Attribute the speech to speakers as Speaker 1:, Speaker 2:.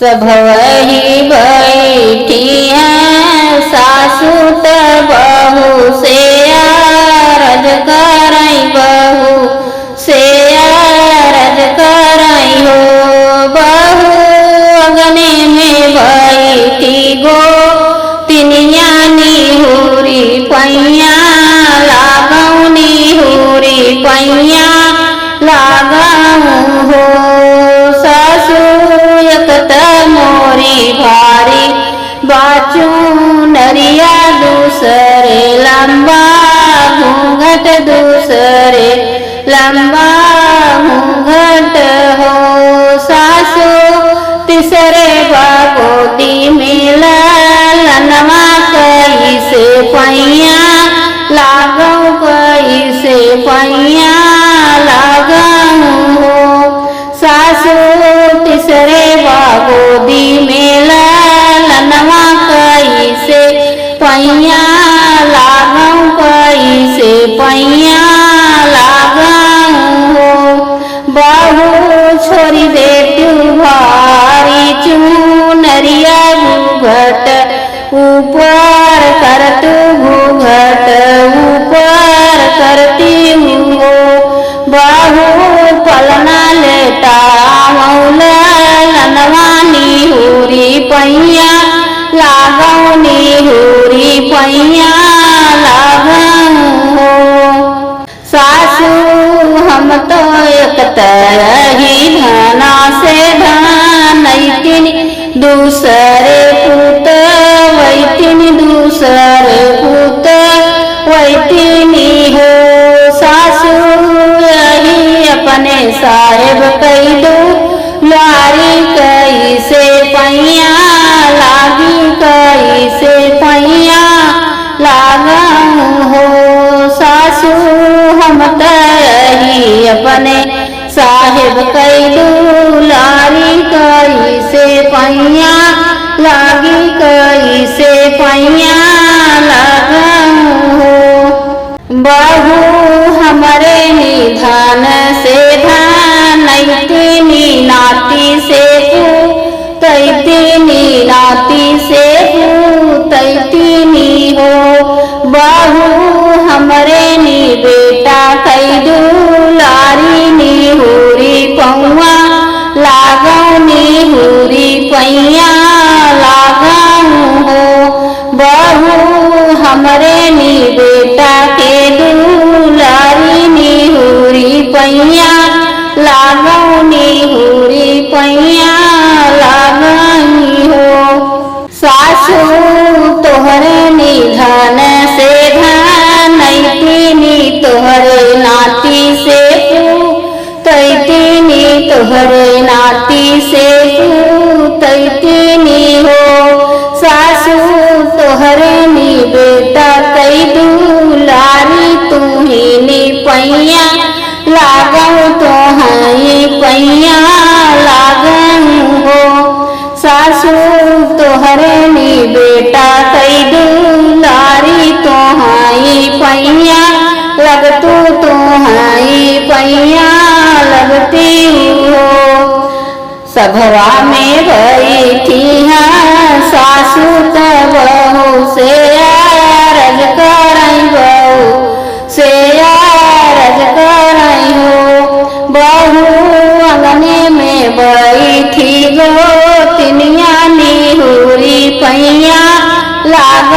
Speaker 1: सब वही बैठी हैं सासू त बहू से अरज करई बहू से अरज करई हो बहू अगने में बैठी गो तिनिया निहुरी पैया लागौनी हुरी पैया लागऊ हो सासू एकत मोरी भारी बाचू नरिया दूसरे लंबा घूंघट दूसरे लंबा घूंघट हो सासू तीसरे बागोदी में लनवा कैसे पैया लागऊ कैसे पैया लागऊ हो सासू तीसरे बागोदी में लनवा कैसे पैया लागऊ कैसे पैया लागऊ हो बहू छोड़ी दे तू भारी चूनरिया घूंघट ऊपर कर तू घूंघट ऊपर करती हो बहू पलना लेटा मौला लनवानी हुरी पैया लागौनी हुरी पैया लागऊ हो सासू हम तो एक तरही धना से धनैतिन दूसरे पुत वैतिन दूसरे पुत वैतिनी हो सासू यही अपने साहेब कई दो लारी कैसे पैया लागी कैसे पैया लागऊ हो सासू हम तही अपने साहेब कई दो लारी कैसे पैया लागी कैसे पैया लागऊ हो बहू हमरे निधान से धनैतिनी नाती से तैतिनी नाती से तैतिनी हो बहू हमरे नी बेटा कई दुलारी नी हुरी पौआ लागौनी हुरी पैया लागऊ हो बहू हमरे नी बेटा के दुलारी नी हुरी पैया लागौनी हुरी पैया लागई हो सासू तोहरे निधन से धनैतिनी तोहरे नाती से तैतिनी तोहरे नाती से तैतिनी हो सासू तोहरे नी बेटा कई दुलारी तू ही नी पैया लागऊ तो हई पैया लागऊ हो सासू तोहरे नी बेटा कई दुलारी तो हई पैया लगतू तो हई पैया लगती हो सभवा में बैठी हैं सासू त बहू से अरज करई बहू से अरज करई हो बहू अंगने में बैठी गो तिनिया निहुरी पैया लाग